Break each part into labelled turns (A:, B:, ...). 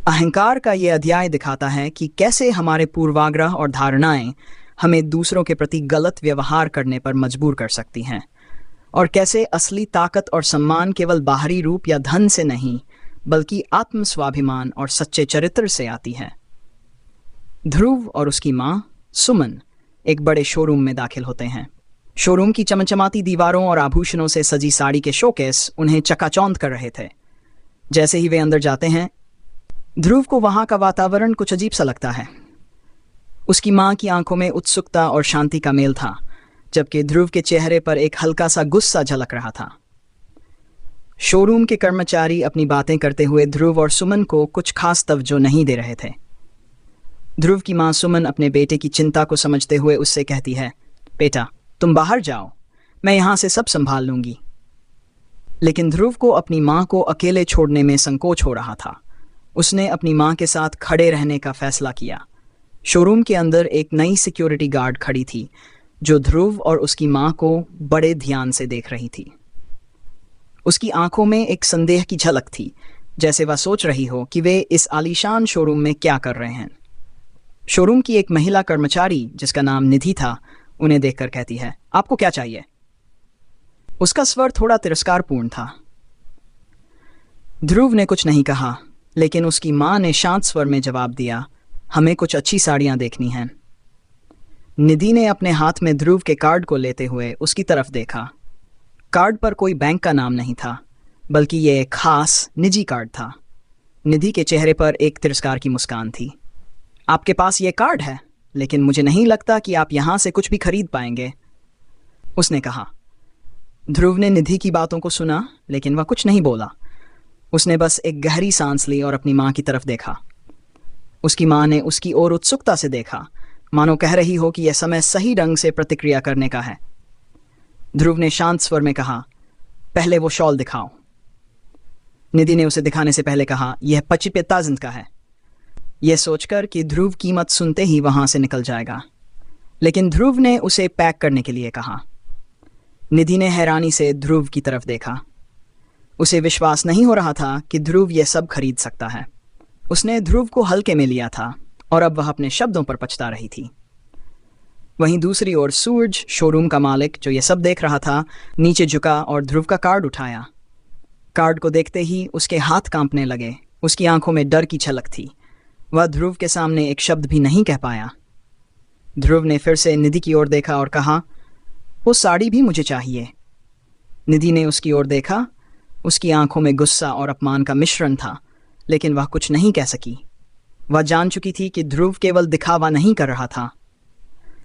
A: अहंकार का ये अध्याय दिखाता है कि कैसे हमारे पूर्वाग्रह और धारणाएं हमें दूसरों के प्रति गलत व्यवहार करने पर मजबूर कर सकती हैं, और कैसे असली ताकत और सम्मान केवल बाहरी रूप या धन से नहीं, बल्कि आत्म स्वाभिमान और सच्चे चरित्र से आती है। ध्रुव और उसकी माँ सुमन एक बड़े शोरूम में दाखिल होते हैं। शोरूम की चमचमाती दीवारों और आभूषणों से सजी साड़ी के शोकेस उन्हें चकाचौंध कर रहे थे। जैसे ही वे अंदर जाते हैं, ध्रुव को वहां का वातावरण कुछ अजीब सा लगता है। उसकी माँ की आंखों में उत्सुकता और शांति का मेल था, जबकि ध्रुव के चेहरे पर एक हल्का सा गुस्सा झलक रहा था। शोरूम के कर्मचारी अपनी बातें करते हुए ध्रुव और सुमन को कुछ खास तवज्जो नहीं दे रहे थे। ध्रुव की माँ सुमन अपने बेटे की चिंता को समझते हुए उससे कहती है, बेटा तुम बाहर जाओ, मैं यहां से सब संभाल लूंगी। लेकिन ध्रुव को अपनी माँ को अकेले छोड़ने में संकोच हो रहा था। उसने अपनी माँ के साथ खड़े रहने का फैसला किया। शोरूम के अंदर एक नई सिक्योरिटी गार्ड खड़ी थी, जो ध्रुव और उसकी माँ को बड़े ध्यान से देख रही थी। उसकी आंखों में एक संदेह की झलक थी, जैसे वह सोच रही हो कि वे इस आलीशान शोरूम में क्या कर रहे हैं। शोरूम की एक महिला कर्मचारी, जिसका नाम निधि था, उन्हें देखकर कहती है, आपको क्या चाहिए? उसका स्वर थोड़ा तिरस्कारपूर्ण था। ध्रुव ने कुछ नहीं कहा, लेकिन उसकी माँ ने शांत स्वर में जवाब दिया, हमें कुछ अच्छी साड़ियां देखनी हैं। निधि ने अपने हाथ में ध्रुव के कार्ड को लेते हुए उसकी तरफ देखा। कार्ड पर कोई बैंक का नाम नहीं था, बल्कि यह एक खास निजी कार्ड था। निधि के चेहरे पर एक तिरस्कार की मुस्कान थी। आपके पास ये कार्ड है, लेकिन मुझे नहीं लगता कि आप यहां से कुछ भी खरीद पाएंगे, उसने कहा। ध्रुव ने निधि की बातों को सुना, लेकिन वह कुछ नहीं बोला। उसने बस एक गहरी सांस ली और अपनी माँ की तरफ देखा। उसकी माँ ने उसकी ओर उत्सुकता से देखा, मानो कह रही हो कि यह समय सही ढंग से प्रतिक्रिया करने का है। ध्रुव ने शांत स्वर में कहा, पहले वो शॉल दिखाओ। निधि ने उसे दिखाने से पहले कहा, यह 25,000 का है। यह सोचकर कि ध्रुव कीमत सुनते ही वहां से निकल जाएगा, लेकिन ध्रुव ने उसे पैक करने के लिए कहा। निधि ने हैरानी से ध्रुव की तरफ देखा। उसे विश्वास नहीं हो रहा था कि ध्रुव यह सब खरीद सकता है। उसने ध्रुव को हल्के में लिया था और अब वह अपने शब्दों पर पछता रही थी। वहीं दूसरी ओर सूरज, शोरूम का मालिक, जो यह सब देख रहा था, नीचे झुका और ध्रुव का कार्ड उठाया। कार्ड को देखते ही उसके हाथ कांपने लगे। उसकी आंखों में डर की झलक थी। वह ध्रुव के सामने एक शब्द भी नहीं कह पाया। ध्रुव ने फिर से निधि की ओर देखा और कहा, वो साड़ी भी मुझे चाहिए। निधि ने उसकी ओर देखा। उसकी आंखों में गुस्सा और अपमान का मिश्रण था, लेकिन वह कुछ नहीं कह सकी। वह जान चुकी थी कि ध्रुव केवल दिखावा नहीं कर रहा था,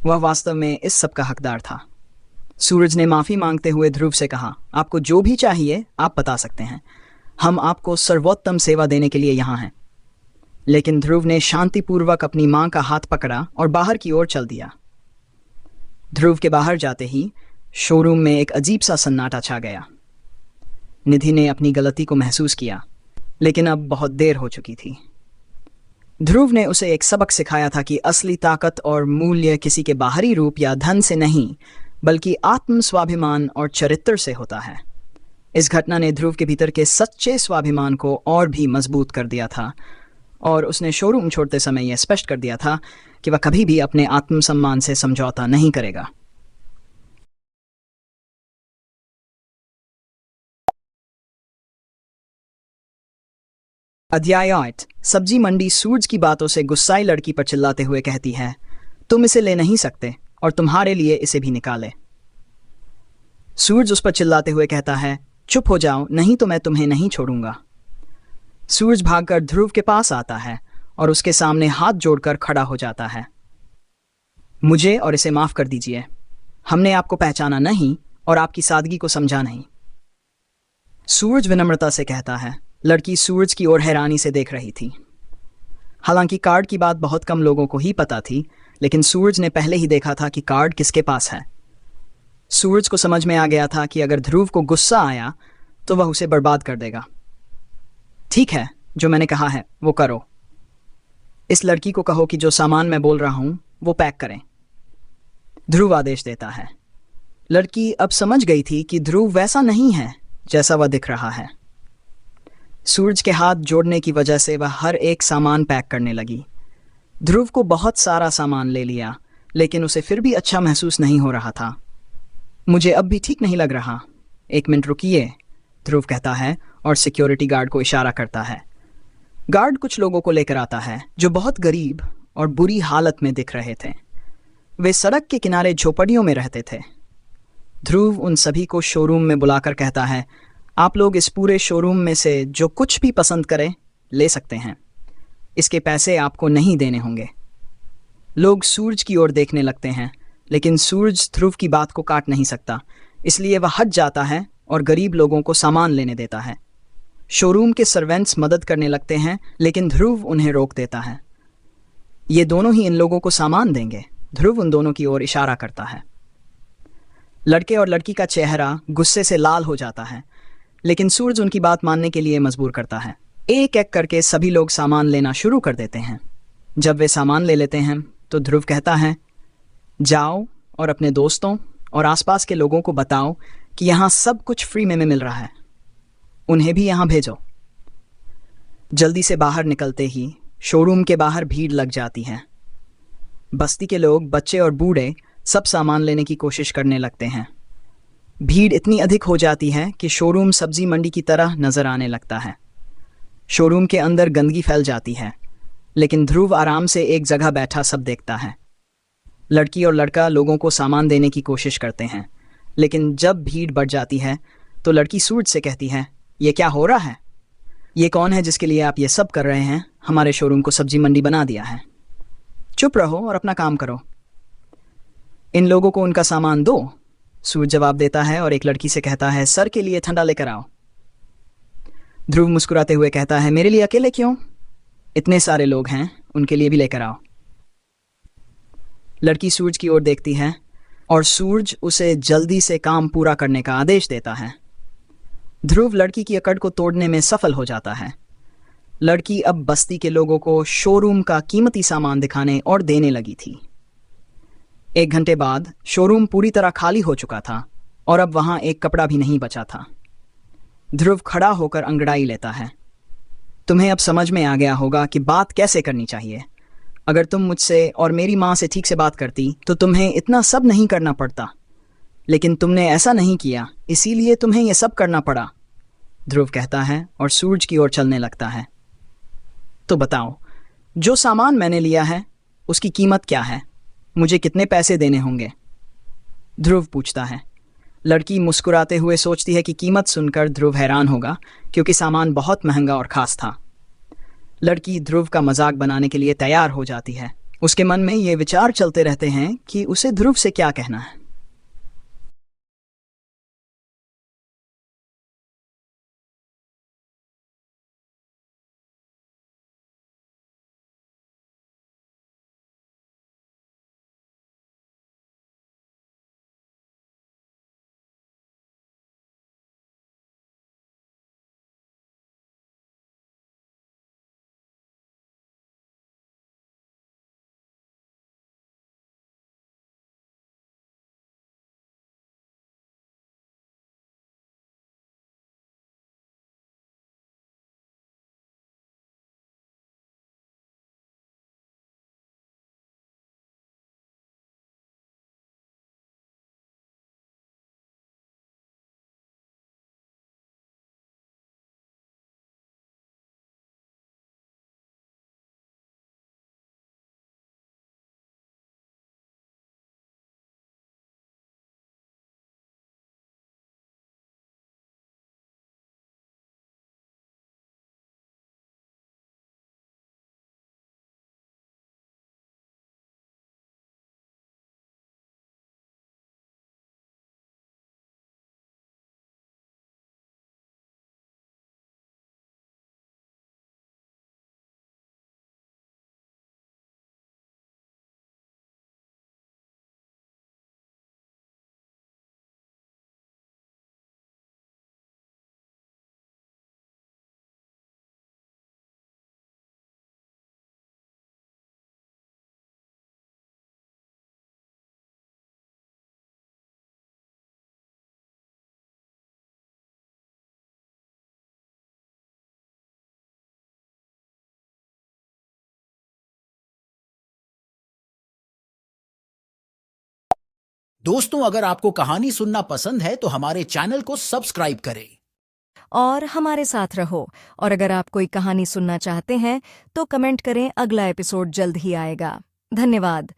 A: वह वास्तव में इस सब का हकदार था। सूरज ने माफी मांगते हुए ध्रुव से कहा, आपको जो भी चाहिए आप बता सकते हैं, हम आपको सर्वोत्तम सेवा देने के लिए यहाँ हैं। लेकिन ध्रुव ने शांतिपूर्वक अपनी मां का हाथ पकड़ा और बाहर की ओर चल दिया। ध्रुव के बाहर जाते ही शोरूम में एक अजीब सा सन्नाटा छा गया। निधि ने अपनी गलती को महसूस किया, लेकिन अब बहुत देर हो चुकी थी। ध्रुव ने उसे एक सबक सिखाया था कि असली ताकत और मूल्य किसी के बाहरी रूप या धन से नहीं, बल्कि आत्म स्वाभिमान और चरित्र से होता है। इस घटना ने ध्रुव के भीतर के सच्चे स्वाभिमान को और भी मजबूत कर दिया था, और उसने शोरूम छोड़ते समय यह स्पष्ट कर दिया था कि वह कभी भी अपने आत्मसम्मान से समझौता नहीं करेगा। अध्याय 8। सब्जी मंडी सूरज की बातों से गुस्साई लड़की पर चिल्लाते हुए कहती है, तुम इसे ले नहीं सकते और तुम्हारे लिए इसे भी निकाले। सूरज उस पर चिल्लाते हुए कहता है, चुप हो जाओ, नहीं तो मैं तुम्हें नहीं छोड़ूंगा। सूरज भागकर ध्रुव के पास आता है और उसके सामने हाथ जोड़कर खड़ा हो जाता है। मुझे और इसे माफ कर दीजिए, हमने आपको पहचाना नहीं और आपकी सादगी को समझा नहीं। सूरज विनम्रता से कहता है। लड़की सूरज की ओर हैरानी से देख रही थी। हालांकि कार्ड की बात बहुत कम लोगों को ही पता थी, लेकिन सूरज ने पहले ही देखा था कि कार्ड किसके पास है। सूरज को समझ में आ गया था कि अगर ध्रुव को गुस्सा आया तो वह उसे बर्बाद कर देगा। ठीक है, जो मैंने कहा है वो करो। इस लड़की को कहो कि जो सामान मैं बोल रहा हूं वो पैक करें। ध्रुव आदेश देता है। लड़की अब समझ गई थी कि ध्रुव वैसा नहीं है जैसा वह दिख रहा है। सूरज के हाथ जोड़ने की वजह से वह हर एक सामान पैक करने लगी। ध्रुव को बहुत सारा सामान ले लिया, लेकिन उसे फिर भी अच्छा महसूस नहीं हो रहा था। मुझे अब भी ठीक नहीं लग रहा। 1 मिनट रुकिए, ध्रुव कहता है और सिक्योरिटी गार्ड को इशारा करता है। गार्ड कुछ लोगों को लेकर आता है जो बहुत गरीब और बुरी हालत में दिख रहे थे। वे सड़क के किनारे झोपड़ियों में रहते थे। ध्रुव उन सभी को शोरूम में बुलाकर कहता है, आप लोग इस पूरे शोरूम में से जो कुछ भी पसंद करें ले सकते हैं। इसके पैसे आपको नहीं देने होंगे। लोग सूरज की ओर देखने लगते हैं, लेकिन सूरज ध्रुव की बात को काट नहीं सकता, इसलिए वह हट जाता है और गरीब लोगों को सामान लेने देता है। शोरूम के सर्वेंट्स मदद करने लगते हैं, लेकिन ध्रुव उन्हें रोक देता है। ये दोनों ही इन लोगों को सामान देंगे, ध्रुव उन दोनों की ओर इशारा करता है। लड़के और लड़की का चेहरा गुस्से से लाल हो जाता है, लेकिन सूरज उनकी बात मानने के लिए मजबूर करता है। एक एक करके सभी लोग सामान लेना शुरू कर देते हैं। जब वे सामान ले लेते हैं तो ध्रुव कहता है, जाओ और अपने दोस्तों और आसपास के लोगों को बताओ कि यहाँ सब कुछ फ्री में मिल रहा है। उन्हें भी यहाँ भेजो। जल्दी से बाहर निकलते ही शोरूम के बाहर भीड़ लग जाती है। बस्ती के लोग, बच्चे और बूढ़े सब सामान लेने की कोशिश करने लगते हैं। भीड़ इतनी अधिक हो जाती है कि शोरूम सब्जी मंडी की तरह नजर आने लगता है। शोरूम के अंदर गंदगी फैल जाती है, लेकिन ध्रुव आराम से एक जगह बैठा सब देखता है। लड़की और लड़का लोगों को सामान देने की कोशिश करते हैं, लेकिन जब भीड़ बढ़ जाती है तो लड़की सूरज से कहती है, ये क्या हो रहा है? ये कौन है जिसके लिए आप ये सब कर रहे हैं? हमारे शोरूम को सब्जी मंडी बना दिया है। चुप रहो और अपना काम करो। इन लोगों को उनका सामान दो, सूरज जवाब देता है और एक लड़की से कहता है, सर के लिए ठंडा लेकर आओ। ध्रुव मुस्कुराते हुए कहता है, मेरे लिए अकेले क्यों? इतने सारे लोग हैं, उनके लिए भी लेकर आओ। लड़की सूरज की ओर देखती है और सूरज उसे जल्दी से काम पूरा करने का आदेश देता है। ध्रुव लड़की की अकड़ को तोड़ने में सफल हो जाता है। लड़की अब बस्ती के लोगों को शोरूम का कीमती सामान दिखाने और देने लगी थी। 1 घंटे बाद शोरूम पूरी तरह खाली हो चुका था और अब वहां एक कपड़ा भी नहीं बचा था। ध्रुव खड़ा होकर अंगड़ाई लेता है। तुम्हें अब समझ में आ गया होगा कि बात कैसे करनी चाहिए। अगर तुम मुझसे और मेरी माँ से ठीक से बात करती तो तुम्हें इतना सब नहीं करना पड़ता, लेकिन तुमने ऐसा नहीं किया, इसीलिए तुम्हें यह सब करना पड़ा, ध्रुव कहता है और सूरज की ओर चलने लगता है। तो बताओ, जो सामान मैंने लिया है उसकी कीमत क्या है? मुझे कितने पैसे देने होंगे? ध्रुव पूछता है। लड़की मुस्कुराते हुए सोचती है कि कीमत सुनकर ध्रुव हैरान होगा, क्योंकि सामान बहुत महंगा और खास था। लड़की ध्रुव का मजाक बनाने के लिए तैयार हो जाती है। उसके मन में ये विचार चलते रहते हैं कि उसे ध्रुव से क्या कहना है।
B: दोस्तों, अगर आपको कहानी सुनना पसंद है तो हमारे चैनल को सब्सक्राइब करें
C: और हमारे साथ रहो। और अगर आप कोई कहानी सुनना चाहते हैं तो कमेंट करें, अगला एपिसोड जल्द ही आएगा। धन्यवाद।